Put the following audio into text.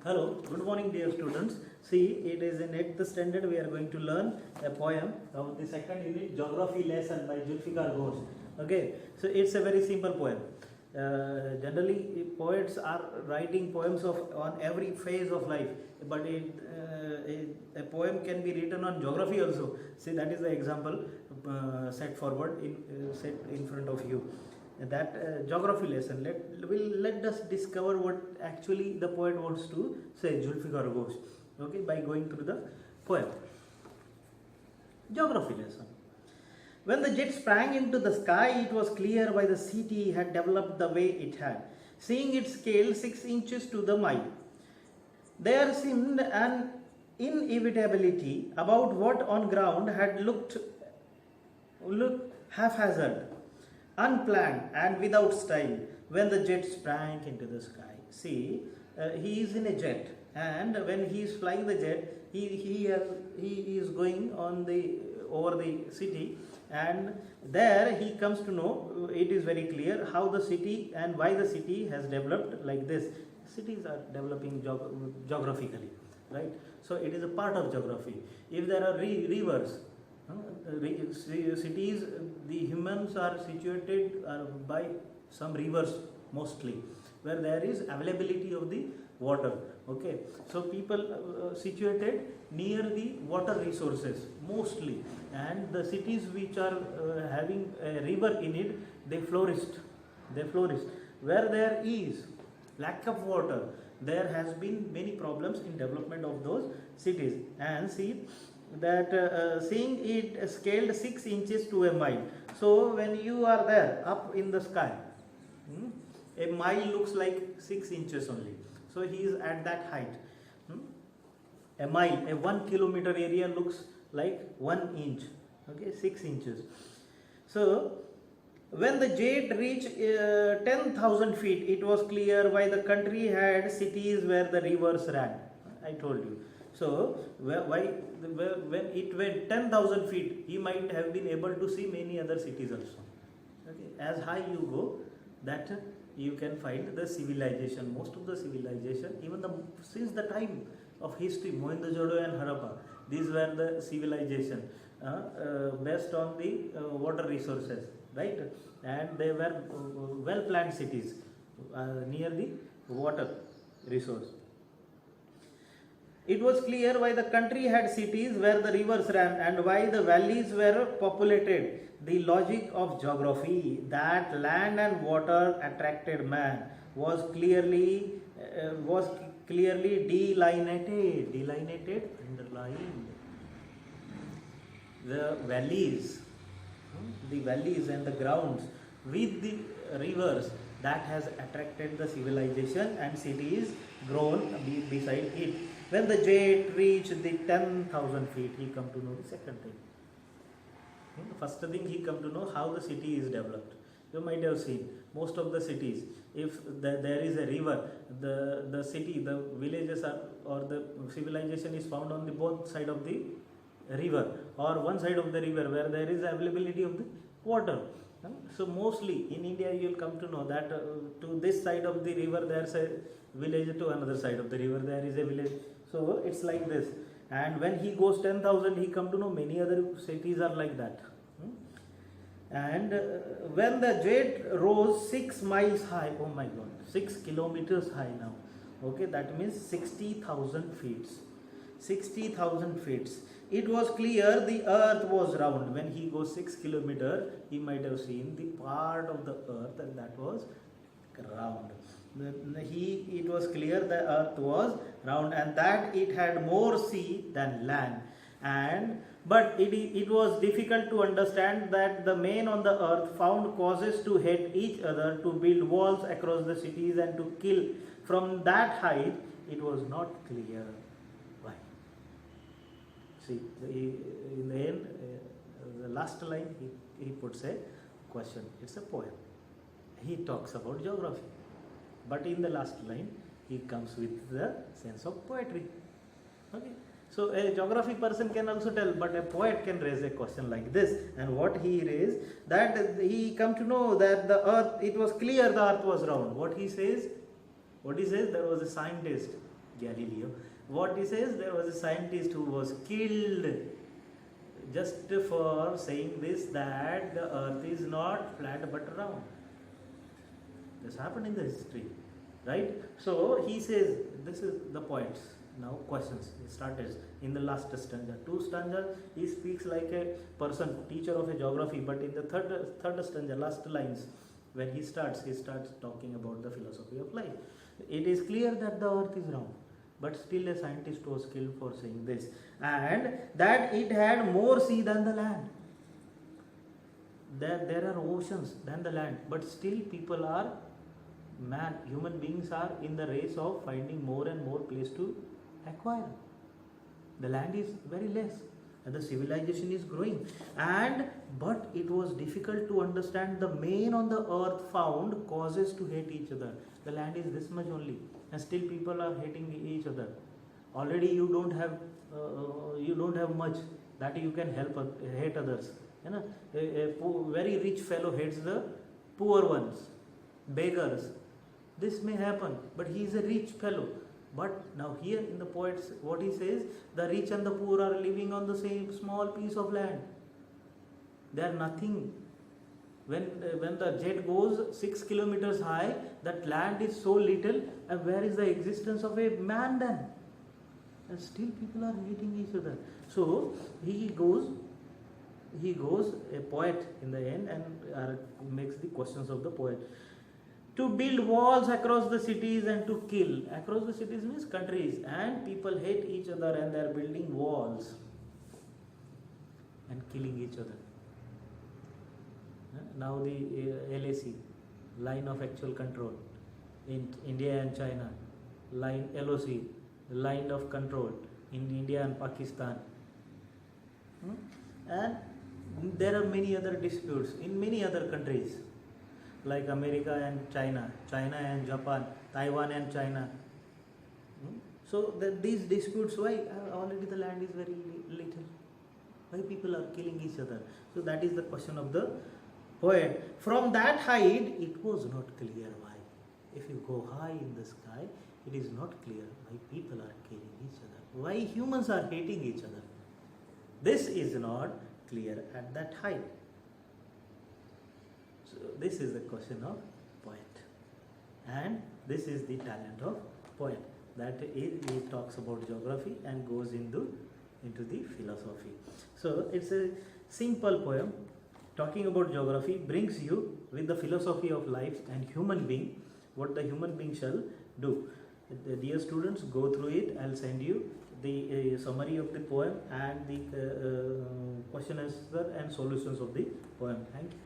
Hello, good morning dear students. See, it is in 8th standard we are going to learn a poem of the second unit Geography lesson by Zulfikar Ghosh. Okay, so it's a very simple poem. Generally, poets are writing poems on every phase of life, but a poem can be written on geography also. See, that is the example set in front of you. That geography lesson. Let us discover what actually the poet wants to say, Zulfikar Ghosh. Okay, by going through the poem. Geography lesson. When the jet sprang into the sky, it was clear why the city had developed the way it had, seeing its scale 6 inches to the mile. There seemed an inevitability about what on ground had looked haphazard, unplanned and without style when the jet sprang into the sky. See, he is in a jet, and when he is flying the jet, he is going over the city, and there he comes to know, it is very clear how the city and why the city has developed like this. Cities are developing geographically, right? So it is a part of geography. If there are rivers, cities, the humans are situated by some rivers mostly, where there is availability of the water. Okay, so people situated near the water resources mostly, and the cities which are having a river in it, they flourished. Where there is lack of water, there has been many problems in development of those cities. And see that seeing it scaled 6 inches to a mile. So when you are there up in the sky, a mile looks like 6 inches only. So he is at that height. A mile, a 1 kilometer area looks like 1 inch. Okay, 6 inches. So when the jet reached 10,000 feet, it was clear why the country had cities where the rivers ran. I told you. So when it went 10,000 feet, he might have been able to see many other cities also. Okay. As high you go, that you can find the civilization. Most of the civilization, even since the time of history, Mohenjo-daro and Harappa, these were the civilization based on the water resources, right? And they were well-planned cities near the water resource. It was clear why the country had cities where the rivers ran and why the valleys were populated. The logic of geography, that land and water attracted man, was clearly delineated, underlined. The valleys and the grounds with the rivers, that has attracted the civilization and cities grown beside it. When the jet reached the 10,000 feet, he come to know the second thing. First thing, he come to know how the city is developed. You might have seen most of the cities, if there is a river, the city, the villages or the civilization is found on the both side of the river, or one side of the river where there is availability of the water. So mostly in India you will come to know that to this side of the river there is a village, to another side of the river there is a village. So it's like this. And when he goes 10,000, he come to know many other cities are like that. And when the jet rose 6 miles high, oh my God, 6 kilometers high now. Okay, that means 60,000 feet. 60,000 feet. It was clear the earth was round. When he goes 6 kilometers, he might have seen the part of the earth, and that was round. It was clear the earth was round, and that it had more sea than land. But it was difficult to understand that the men on the earth found causes to hate each other, to build walls across the cities and to kill. From that height, it was not clear why. See, in the end, the last line, he puts a question. It's a poem. He talks about geography. But in the last line, he comes with the sense of poetry. Okay. So a geography person can also tell, but a poet can raise a question like this. And what he raised, that he come to know that the earth, it was clear the earth was round. What he says, there was a scientist Galileo. What he says, there was a scientist who was killed just for saying this, that the earth is not flat but round. This happened in the history, right? So he says, this is the points. Now questions. He started in the last stanza. 2 stanzas, he speaks like a person, teacher of a geography, but in the third stanza, last lines, when he starts talking about the philosophy of life. It is clear that the earth is round, but still a scientist was killed for saying this, and that it had more sea than the land. There are oceans than the land, but still people are, human beings are in the race of finding more and more place to acquire. The land is very less and the civilization is growing, but it was difficult to understand the main on the earth found causes to hate each other. The land is this much only, and still people are hating each other. Already you don't have much that you can hate others. You know, a very rich fellow hates the poor ones, beggars. This may happen, but he is a rich fellow. But now here in the poets, what he says, the rich and the poor are living on the same small piece of land. They are nothing. When the jet goes 6 kilometers high, that land is so little, and where is the existence of a man then? And still people are hating each other. So he goes, a poet in the end, and makes the questions of the poet. To build walls across the cities and to kill. Across the cities means countries, and people hate each other and they are building walls and killing each other. Now the LAC, line of actual control, in India and China, line LOC, line of control in India and Pakistan. And there are many other disputes in many other countries, like America and China, China and Japan, Taiwan and China. So these disputes, why? Already the land is very little. Why people are killing each other? So that is the question of the poet. From that height, it was not clear why. If you go high in the sky, it is not clear why people are killing each other. Why humans are hating each other. This is not clear at that height. So this is the question of poet, and this is the talent of poet. That is, he talks about geography and goes into the philosophy. So it's a simple poem talking about geography, brings you with the philosophy of life and human being, what the human being shall do. Dear students, go through it. I'll send you the summary of the poem and the question answer and solutions of the poem. Thank you.